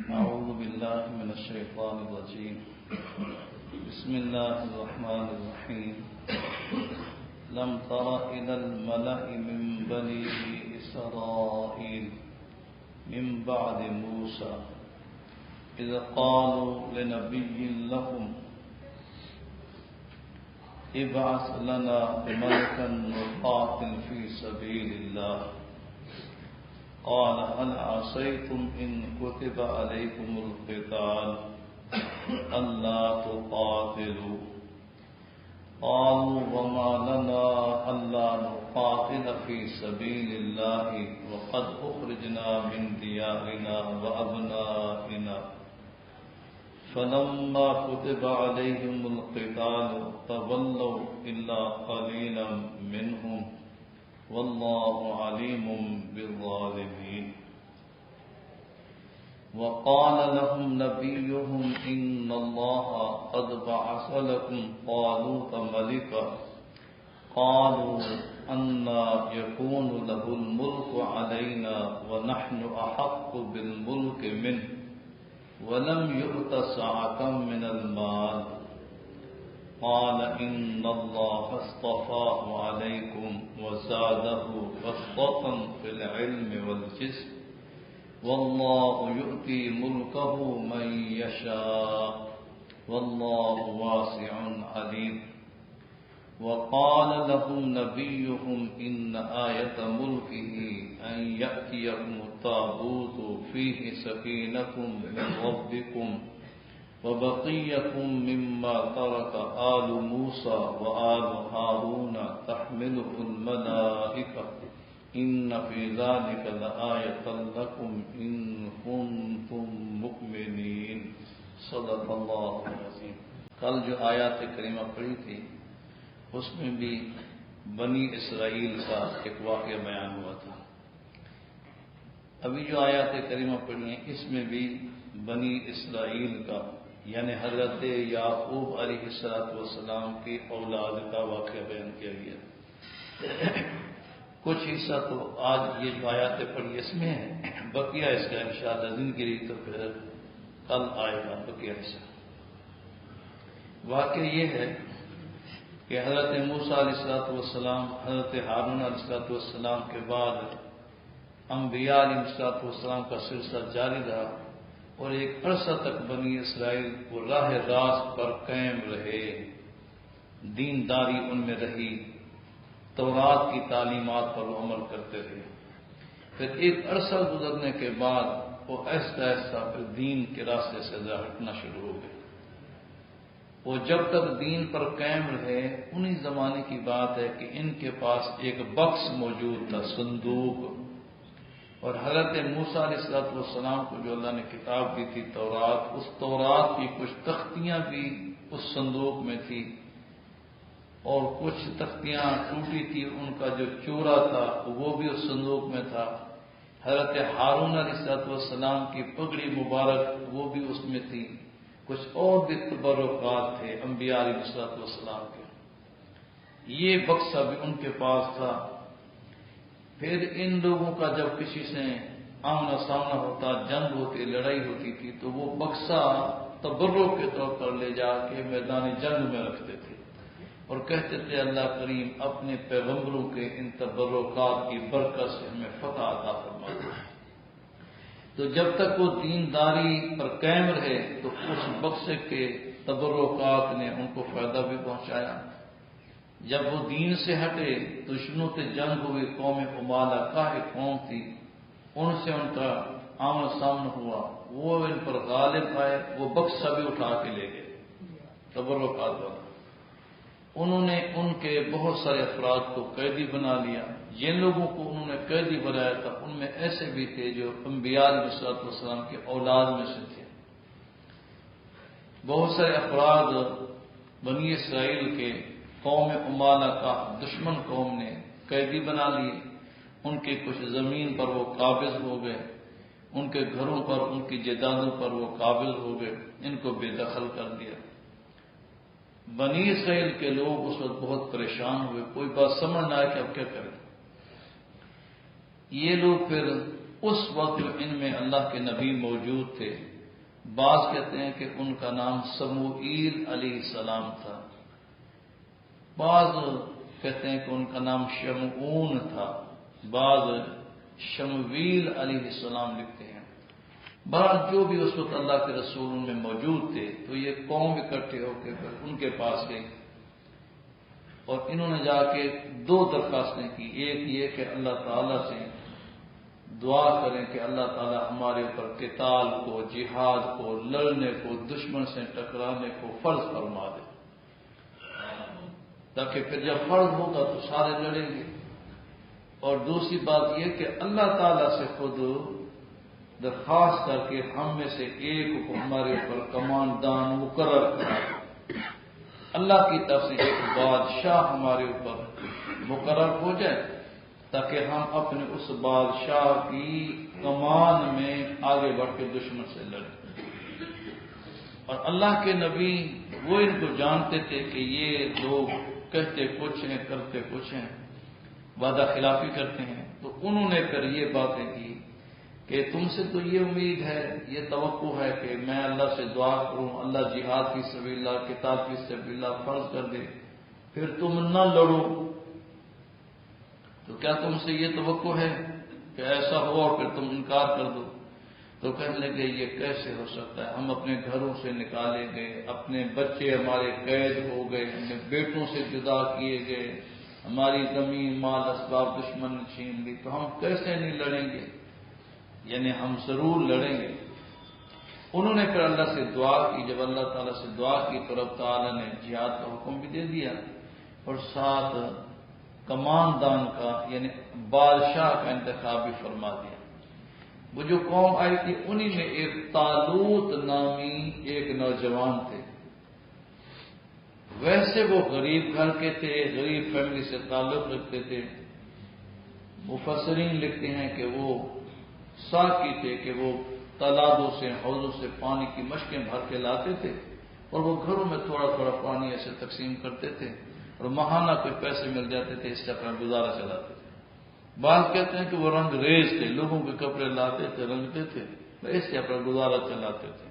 أعوذ بالله من الشيطان الرجيم. بسم الله الرحمن الرحيم. لم تر إلى الملأ من بني إسرائيل من بعد موسى إذ قالوا لنبي لهم ابعث لنا ملكا نقاتل في سبيل الله قال هل عصيتم إن كتب عليكم القتال ألا تقاتلوا قالوا وما لنا ألا نقاتل في سبيل الله وقد أخرجنا من ديارنا وأبنائنا فلما كتب عليهم القتال تولوا إلا قليلا منهم والله عليم بالظالمين. وقال لهم نبيهم إن الله قد بعث لكم طالوت ملكا قالوا أنى يكون له الملك علينا ونحن أحق بالملك منه ولم يؤت سعة من المال قال إن الله اصطفاه عليكم وزاده بسطة في العلم والجسم والله يؤتي ملكه من يشاء والله واسع عليم. وقال لهم نبيهم إن آية ملكه أن يأتيكم التابوت فيه سكينة من ربكم وبقية مما ترك آل موسى وآل هارون تحمله الملائكة إن في ذلك لآية لكم إن كنتم مؤمنين. صدق اللہ العظیم. کل جو آیات کریمہ پڑھی تھی اس میں بھی بنی اسرائیل کا ایک واقعہ بیان ہوا تھا. ابھی جو آیات کریمہ پڑھی ہیں اس میں بھی بنی اسرائیل کا یعنی حضرت یعقوب علیہ السلام کی اولاد کا واقعہ بیان کیا گیا. کچھ حصہ تو آج یہ جو آیاتیں پڑھی اس میں ہے، بقیہ اس کا انشاءاللہ زندگی تو پھر کل آئے گا بقیہ حصہ. واقعہ یہ ہے کہ حضرت موسیٰ علیہ السلام حضرت ہارون علیہ السلام کے بعد انبیاء علیہ السلام کا سلسلہ جاری رہا اور ایک عرصہ تک بنی اسرائیل وہ راہ راست پر قائم رہے، دینداری ان میں رہی، تورات کی تعلیمات پر وہ عمل کرتے رہے. پھر ایک عرصہ گزرنے کے بعد وہ آہستہ آہستہ پھر دین کے راستے سے ہٹنا شروع ہو گئے. وہ جب تک دین پر قائم رہے انہی زمانے کی بات ہے کہ ان کے پاس ایک بکس موجود تھا، صندوق، اور حضرت موسیٰ علیہ السلام کو جو اللہ نے کتاب دی تھی تورات، اس تورات کی کچھ تختیاں بھی اس صندوق میں تھی اور کچھ تختیاں ٹوٹی تھی، ان کا جو چورا تھا وہ بھی اس صندوق میں تھا. حضرت ہارون علیہ السلام کی پگڑی مبارک وہ بھی اس میں تھی. کچھ اور بھی تبرکات تھے انبیاء علیہ السلام کے. یہ بکسہ بھی ان کے پاس تھا. پھر ان لوگوں کا جب کسی سے آمنا سامنا ہوتا، جنگ ہوتی، لڑائی ہوتی تھی تو وہ بکسہ تبرک کے طور پر لے جا کے میدان جنگ میں رکھتے تھے اور کہتے تھے اللہ کریم اپنے پیغمبروں کے ان تبرکات کی برکت سے ہمیں فتح عطا فرما. تو جب تک وہ دینداری پر قائم رہے تو اس بکسے کے تبرکات نے ان کو فائدہ بھی پہنچایا. جب وہ دین سے ہٹے دشمنوں سے جنگ ہوئی، قوم عمالہ کا ایک قوم تھی، ان سے ان کا آمنا سامنا ہوا، وہ ان پر غالب آئے، وہ بکسہ بھی اٹھا کے لے گئے تبرکات والا. انہوں نے ان کے بہت سارے افراد کو قیدی بنا لیا. جن لوگوں کو انہوں نے قیدی بنایا تھا ان میں ایسے بھی تھے جو انبیاء علیہ السلام کی اولاد میں سے تھے. بہت سارے افراد بنی اسرائیل کے قوم عمالہ کا دشمن قوم نے قیدی بنا لیے. ان کے کچھ زمین پر وہ قابض ہو گئے، ان کے گھروں پر، ان کی جائیدادوں پر وہ قابض ہو گئے، ان کو بے دخل کر دیا. بنی اسرائیل کے لوگ اس وقت بہت پریشان ہوئے، کوئی بات سمجھ نہ آئے کہ اب کیا کریں. یہ لوگ پھر اس وقت ان میں اللہ کے نبی موجود تھے. بعض کہتے ہیں کہ ان کا نام سموئیل علیہ السلام تھا، بعض کہتے ہیں کہ ان کا نام شمعون تھا، بعض شمویل علیہ السلام لکھتے ہیں. بہرحال جو بھی اس وقت اللہ کے رسول ان میں موجود تھے تو یہ قوم اکٹھے ہو کے ان کے پاس گئی اور انہوں نے جا کے 2 درخواستیں کی. ایک یہ کہ اللہ تعالیٰ سے دعا کریں کہ اللہ تعالیٰ ہمارے اوپر قتال کو، جہاد کو، لڑنے کو، دشمن سے ٹکرانے کو فرض فرما دے، تاکہ پھر جب فرض ہوگا تو سارے لڑیں گے. اور دوسری بات یہ کہ اللہ تعالیٰ سے خود درخواست کر کے ہم میں سے ایک کو ہمارے اوپر کمانڈان مقرر کرا، اللہ کی طرف سے ایک بادشاہ ہمارے اوپر مقرر ہو جائے تاکہ ہم اپنے اس بادشاہ کی کمان میں آگے بڑھ کے دشمن سے لڑیں. اور اللہ کے نبی وہ ان کو جانتے تھے کہ یہ لوگ کہتے کچھ ہیں کرتے کچھ ہیں، وعدہ خلافی کرتے ہیں. تو انہوں نے پھر یہ باتیں کی کہ تم سے تو یہ امید ہے، یہ توقع ہے کہ میں اللہ سے دعا کروں اللہ جہاد فی سبیل اللہ، قتال فی سبیل اللہ فرض کر دے، پھر تم نہ لڑو. تو کیا تم سے یہ توقع ہے کہ ایسا ہو اور پھر تم انکار کر دو؟ تو کہنے لگے یہ کیسے ہو سکتا ہے، ہم اپنے گھروں سے نکالے گئے، اپنے بچے ہمارے قید ہو گئے، ہمیں بیٹوں سے جدا کیے گئے، ہماری زمین مال اسباب دشمن نے چھین لی، تو ہم کیسے نہیں لڑیں گے؟ یعنی ہم ضرور لڑیں گے. انہوں نے پھر اللہ سے دعا کی. جب اللہ تعالیٰ سے دعا کی تو رب تعالیٰ نے جہاد کا حکم بھی دے دیا اور ساتھ کماندان کا یعنی بادشاہ کا انتخاب بھی فرما دیا. وہ جو قوم آئی تھی انہی میں ایک طالوت نامی ایک نوجوان تھے. ویسے وہ غریب گھر کے تھے، غریب فیملی سے تعلق رکھتے تھے. مفسرین لکھتے ہیں کہ وہ ساقی تھے کہ وہ تالابوں سے حوضوں سے پانی کی مشکیں بھر کے لاتے تھے اور وہ گھروں میں تھوڑا تھوڑا پانی ایسے تقسیم کرتے تھے اور ماہانہ کچھ پیسے مل جاتے تھے، اس سے اپنا گزارا چلاتے تھے. بعض کہتے ہیں کہ وہ رنگ ریز تھے، لوگوں کے کپڑے لاتے تھے، رنگتے تھے، اس سے اپنا گزارا چلاتے تھے.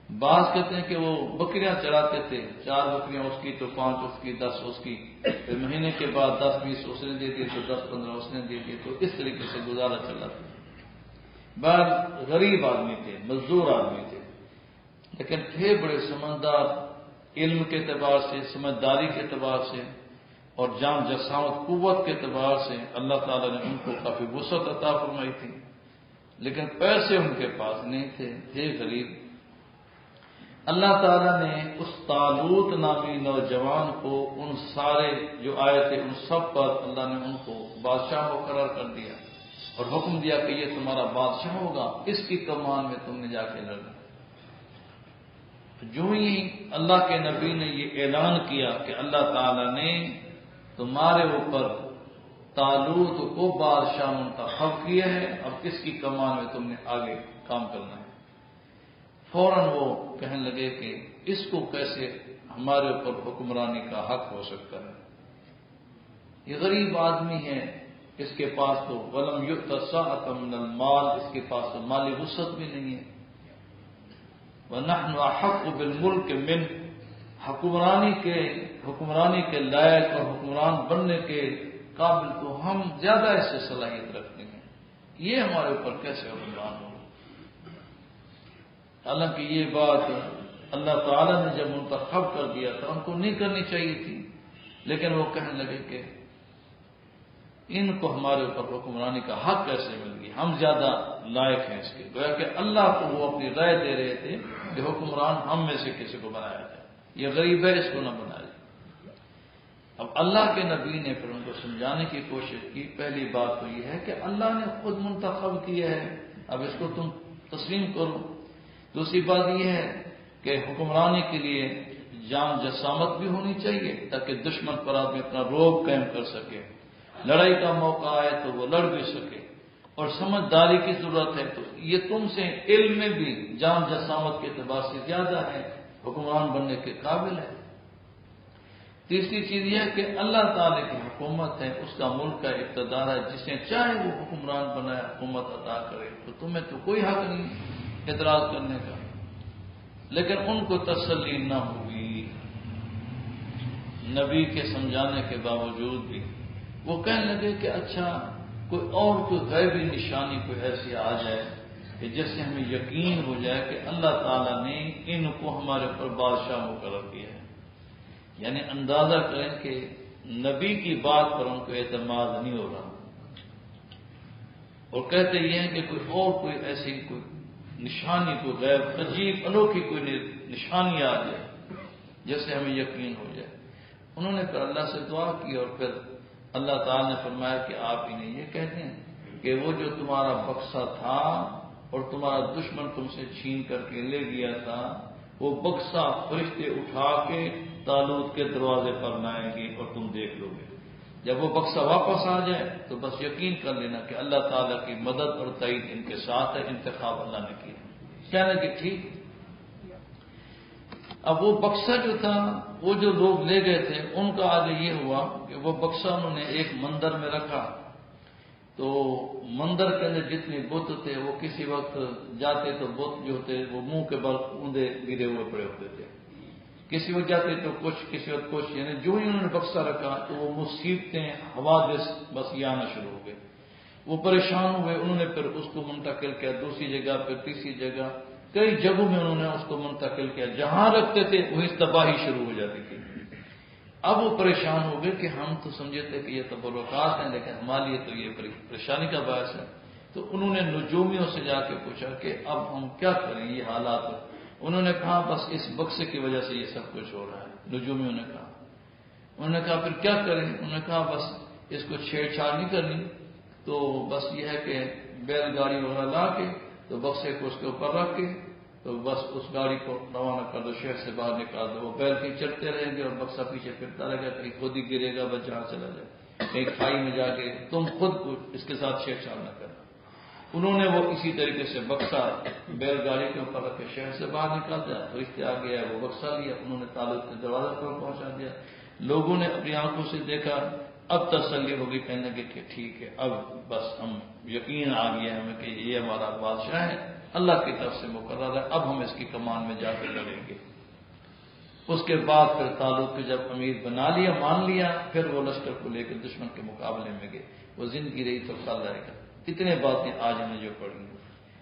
بعض کہتے ہیں کہ وہ بکریاں چراتے تھے، 4 بکریاں اس کی تو 5 اس کی 10 اس کی، پھر مہینے کے بعد 10-20 اس نے دے دیے تو 10-15 اس نے دے دیے، تو اس طریقے سے گزارا چلاتے تھے. بعض غریب آدمی تھے، مزدور آدمی تھے، لیکن تھے بڑے سمجھدار، علم کے اعتبار سے، سمجھداری کے اعتبار سے اور جان جسامت قوت کے اعتبار سے اللہ تعالیٰ نے ان کو کافی وسعت عطا فرمائی تھی. لیکن پیسے ان کے پاس نہیں تھے غریب. اللہ تعالیٰ نے اس طالوت نامی نوجوان کو ان سارے جو آئے تھے ان سب پر اللہ نے ان کو بادشاہ مقرر کر دیا اور حکم دیا کہ یہ تمہارا بادشاہ ہوگا، اس کی کمان میں تم نے جا کے لڑنا. جو ہی اللہ کے نبی نے یہ اعلان کیا کہ اللہ تعالیٰ نے تمہارے اوپر طالوت کو بادشاہ منتخب کیا ہے، اب اس کی کمان میں تم نے آگے کام کرنا ہے، فوراً وہ کہنے لگے کہ اس کو کیسے ہمارے اوپر حکمرانی کا حق ہو سکتا ہے؟ یہ غریب آدمی ہے، اس کے پاس تو ولم یؤت سعۃ من المال، اس کے پاس تو مالی وسعت بھی نہیں ہے. وَنَحْنُ أَحَقُّ بِالْمُلْكِ مِنْهُ، حکمرانی کے لائق اور حکمران بننے کے قابل تو ہم زیادہ اس سے صلاحیت رکھتے ہیں، یہ ہمارے اوپر کیسے حکمران ہو؟ حالانکہ یہ بات اللہ تعالیٰ نے جب منتخب کر دیا تھا ان کو نہیں کرنی چاہیے تھی، لیکن وہ کہنے لگے کہ ان کو ہمارے اوپر حکمرانی کا حق کیسے مل گیا، ہم زیادہ لائق ہیں اس کے. گویا کہ اللہ کو وہ اپنی رائے دے رہے تھے کہ حکمران ہم میں سے کسی کو بنایا جائے، یہ غریب ہے اس کو نہ بنایا جائے. اب اللہ کے نبی نے پھر ان کو سمجھانے کی کوشش کی. پہلی بات تو یہ ہے کہ اللہ نے خود منتخب کیا ہے، اب اس کو تم تسلیم کرو. دوسری بات یہ ہے کہ حکمرانی کے لیے جان جسامت بھی ہونی چاہیے تاکہ دشمن پر آدمی اپنا روب قائم کر سکے، لڑائی کا موقع آئے تو وہ لڑ بھی سکے، اور سمجھداری کی ضرورت ہے. تو یہ تم سے علم میں بھی جان جسامت کے اعتبار سے زیادہ ہے، حکمران بننے کے قابل ہے. تیسری چیز یہ ہے کہ اللہ تعالی کی حکومت ہے، اس کا ملک کا اقتدار ہے، جسے چاہے وہ حکمران بنائے، حکومت عطا کرے، تو تمہیں تو کوئی حق نہیں اعتراض کرنے کا۔ لیکن ان کو تسلی نہ ہوئی، نبی کے سمجھانے کے باوجود بھی وہ کہنے لگے کہ اچھا کوئی غیبی نشانی کوئی ایسی آ جائے کہ جس سے ہمیں یقین ہو جائے کہ اللہ تعالیٰ نے ان کو ہمارے اوپر بادشاہ مقرر کیا ہے۔ یعنی اندازہ کریں کہ نبی کی بات پر ان کو اعتماد نہیں ہو رہا، اور کہتے یہ ہیں کہ کوئی ایسی کوئی نشانی، کوئی غیر عجیب انوکھی کوئی نشانی آ جائے جس سے ہمیں یقین ہو جائے۔ انہوں نے پھر اللہ سے دعا کی، اور پھر اللہ تعالیٰ نے فرمایا کہ آپ انہیں یہ کہتے ہیں کہ وہ جو تمہارا بکسا تھا اور تمہارا دشمن تم سے چھین کر کے لے گیا تھا، وہ بکسا فرشتے اٹھا کے طالوت کے دروازے پر لائیں گے اور تم دیکھ لو گے۔ جب وہ بکسا واپس آ جائے تو بس یقین کر لینا کہ اللہ تعالیٰ کی مدد اور تائید ان کے ساتھ ہے، انتخاب اللہ نے کیا۔ کہنا کہ ٹھیک۔ اب وہ بکسا جو تھا، وہ جو لوگ لے گئے تھے، ان کا آگے یہ ہوا کہ وہ بکسا انہوں نے ایک مندر میں رکھا، تو مندر کے اندر جتنے بت تھے وہ کسی وقت جاتے تو بت جو تھے وہ منہ کے بل اوندے گرے ہوئے پڑے ہوتے تھے، کسی وقت جاتے تو کچھ، کسی وقت کچھ، یعنی جو ہی انہوں نے بکسا رکھا تو وہ مصیبتیں، حوادث بس یہ آنا شروع ہو گئے۔ وہ پریشان ہوئے، انہوں نے پھر اس کو منتقل کیا دوسری جگہ، پھر تیسری جگہ، کئی جگہوں میں انہوں نے اس کو منتقل کیا، جہاں رکھتے تھے وہیں تباہی شروع ہو جاتی تھی۔ اب وہ پریشان ہو گئے کہ ہم تو سمجھے تھے کہ یہ تبرکات ہیں، لیکن ہمارے لیے تو یہ پریشانی کا باعث ہے۔ تو انہوں نے نجومیوں سے جا کے پوچھا کہ اب ہم کیا کریں یہ حالات۔ انہوں نے کہا بس اس بکسے کی وجہ سے یہ سب کچھ ہو رہا ہے۔ نجومیوں نے کہا، انہوں نے کہا پھر کیا کریں؟ انہوں نے کہا بس اس کو چھیڑ چھاڑ نہیں کرنی، تو بس یہ ہے کہ بیل گاڑی وغیرہ لا کے تو بکسے کو اس کے اوپر رکھ کے تو بس اس گاڑی کو روانہ کر دو، شہر سے باہر نکال دو۔ وہ بیل کہیں چلتے رہیں گے اور بکسا پیچھے پھرتا رہے گا، کہیں خود ہی گرے گا، بس جہاں چلا جائے، کہیں کھائی میں جا کے، تم خود کو اس کے ساتھ چھیڑ چھاڑ نہ کرنا۔ انہوں نے وہ اسی طریقے سے بکسا بیل گاڑی کے اوپر رکھ کے شہر سے باہر نکال دیا، فرشتے آ گیا، وہ بکسا لیا، انہوں نے طالوت کے دروازے پر پہنچا دیا۔ لوگوں نے اپنی آنکھوں سے دیکھا، اب تسلی ہوگی، کہنے لگے کہ ٹھیک ہے، اب بس ہم یقین آ گیا ہمیں کہ یہ ہمارا بادشاہ ہے، اللہ کی طرف سے مقرر ہے، اب ہم اس کی کمان میں جا کے لڑیں گے۔ اس کے بعد پھر طالوت کو جب امیر بنا لیا، مان لیا، پھر وہ لشکر کو لے کے دشمن کے مقابلے میں گئے۔ وہ زندگی رہی تو کل رہے گا۔ اتنے باتیں آج ہمیں جو پڑھی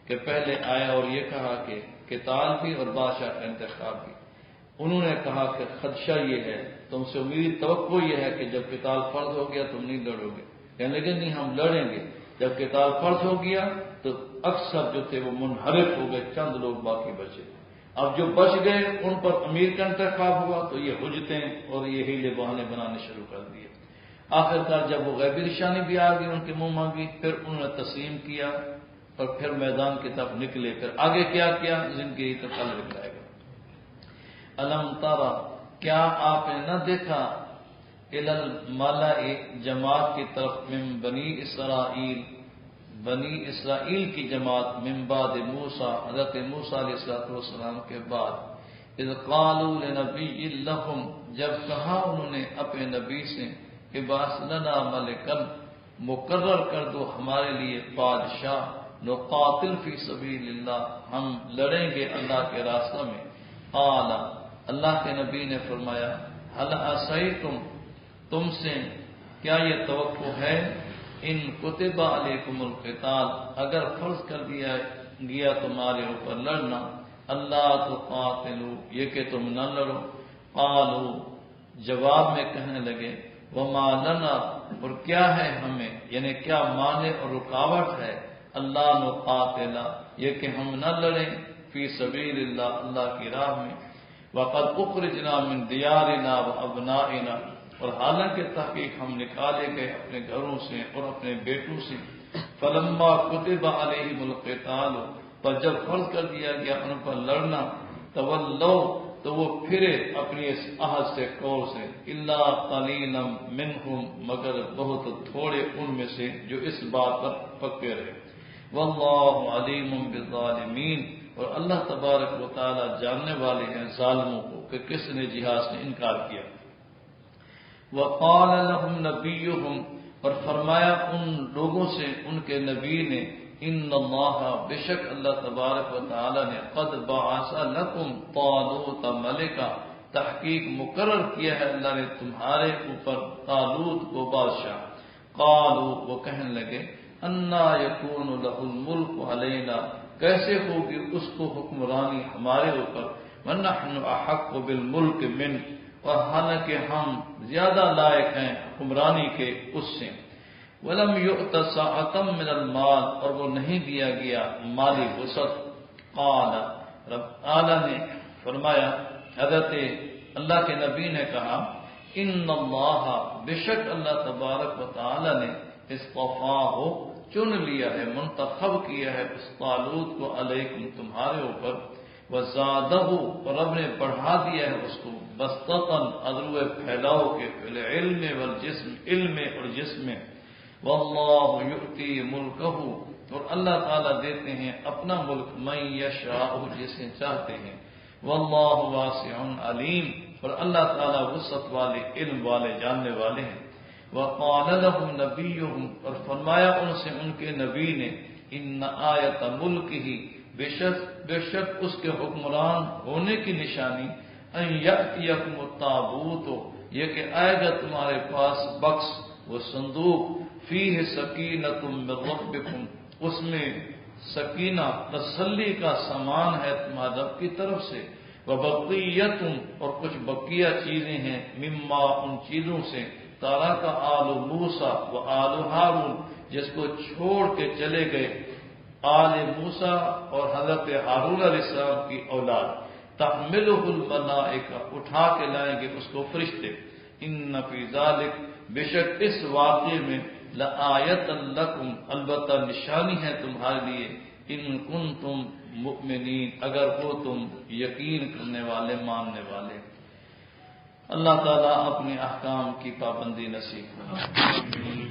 کہ پہلے آیا اور یہ کہا کہ قتال بھی اور بادشاہ کا انتخاب بھی۔ انہوں نے کہا کہ خدشہ یہ ہے، تم سے امید توقع یہ ہے کہ جب قتال فرض ہو گیا تم نہیں لڑو گے، کہنے لگے نہیں ہم لڑیں گے۔ جب قتال فرض ہو گیا تو اکثر جو تھے وہ منحرف ہو گئے، چند لوگ باقی بچے۔ اب جو بچ گئے ان پر امیر کا انتخاب ہوا تو یہ حجتیں اور یہ ہیلے بہانے بنانے شروع کر دیے۔ آخرکار جب وہ غیبی نشانی بھی آ گئی ان کے منہ مانگی، پھر انہوں نے تسلیم کیا اور پھر میدان کی طرف نکلے۔ پھر آگے کیا کیا زندگی تو کل دکھائے گا۔ الم تارا، کیا آپ نے نہ دیکھا، الملأ جماعت کی طرف، من بنی اسرائیل، بنی اسرائیل کی جماعت، من بعد موسیٰ، حضرت موسیٰ علیہ السلام کے بعد، اذ قالوا لنبی لہم، جب کہا انہوں نے اپنے نبی سے کہ ابعث لنا ملکا، مقرر کر دو ہمارے لیے بادشاہ، نقاتل فی سبیل اللہ، ہم لڑیں گے اللہ کے راستہ میں۔ قال، اللہ کے نبی نے فرمایا، هل عصیتم، تم سے کیا یہ توقع ہے، ان کتب علیکم القتال، اگر فرض کر دیا گیا تمہارے اوپر لڑنا، اللہ تقاتلوا، یہ کہ تم نہ لڑو۔ قالوا، جواب میں کہنے لگے، وما لنا، اور کیا ہے ہمیں، یعنی کیا مانع اور رکاوٹ ہے، اللہ نقاتل، یہ کہ ہم نہ لڑیں، فی سبیل اللہ، اللہ کی راہ میں، وقد اخرجنا من دیارنا وابنائنا، اور حالانکہ تحقیق ہم نکالے گئے اپنے گھروں سے اور اپنے بیٹوں سے، فلما کتب علیہم القتال، پر جب فرض کر دیا گیا ان پر لڑنا، تولوا، تو وہ پھرے اپنی اس عہد سے، قول سے، الا قلیلا منہم، مگر بہت تھوڑے ان میں سے جو اس بات پر پکے رہے۔ واللہ علیم بالظالمین، اور اللہ تبارک و تعالی جاننے والے ہیں ظالموں کو کہ کس نے جہاد سے انکار کیا۔ وقال لهم نبيهم، اور فرمایا ان لوگوں سے ان کے نبی نے، ان اللہ، بے شک اللہ تبارک و تعالی نے، قد بعث لکم طالوت ملکا، تحقیق مقرر کیا ہے اللہ نے تمہارے اوپر طالوت کو بادشاہ۔ قالوا، وہ کہنے لگے، انا یکون لہ الملک علینا، کیسے ہوگی اس کو حکمرانی ہمارے اوپر، ونحن احق بالملک منہ، اور حالانکہ ہم زیادہ لائق ہیں حکمرانی کے اس سے۔ وَلَمْ يُؤْتَ سَعَةً مِّنَ الْمَالِ، اور وہ نہیں دیا گیا مالی وسعت۔ قال، رب اعلیٰ نے فرمایا، حضرت اللہ کے نبی نے کہا، ان اللہ، بے شک اللہ تبارک و تعالی نے، اصطفاہ، چن لیا ہے، منتخب کیا ہے اس طالوت کو، علیکم، تمہارے اوپر، وزادہ، اور رب نے بڑھا دیا ہے اس کو، بسطتاً، عدلو پھیلاؤ کے، فی العلم والجسم، علم اور جسم میں، واللہ یؤتی ملکہ، اور اللہ تعالیٰ دیتے ہیں اپنا ملک، من یشاء، جسے چاہتے ہیں، واللہ واسع علیم، اور اللہ تعالیٰ وسعت والے، علم والے، جاننے والے ہیں۔ وقال لهم نبیہم، اور فرمایا ان سے ان کے نبی نے، ان آیت ملکہ، بے شک اس کے حکمران ہونے کی نشانی، ان یأتیکم التابوت، یہ کہ آئے گا تمہارے پاس بکس، وہ صندوق، فیہ سکینۃ من ربکم، اس میں سکینہ، تسلی کا سامان ہے تمہارے رب کی طرف سے، وبقیۃ، اور کچھ بقیہ چیزیں ہیں، مما، ان چیزوں سے، ترک آل موسیٰ و آل ہارون، جس کو چھوڑ کے چلے گئے آل موسیٰ اور حضرت ہارون علیہ السلام کی اولاد، تحملہ الملائکہ، اٹھا کے لائیں گے اس کو فرشتے، ان فی ذالک، بے شک اس واقعے میں، لآیۃ لکم، البتہ نشانی ہے تمہارے لیے، ان کنتم مؤمنین، اگر ہو تم یقین کرنے والے، ماننے والے۔ اللہ تعالیٰ اپنے احکام کی پابندی نصیب کرے۔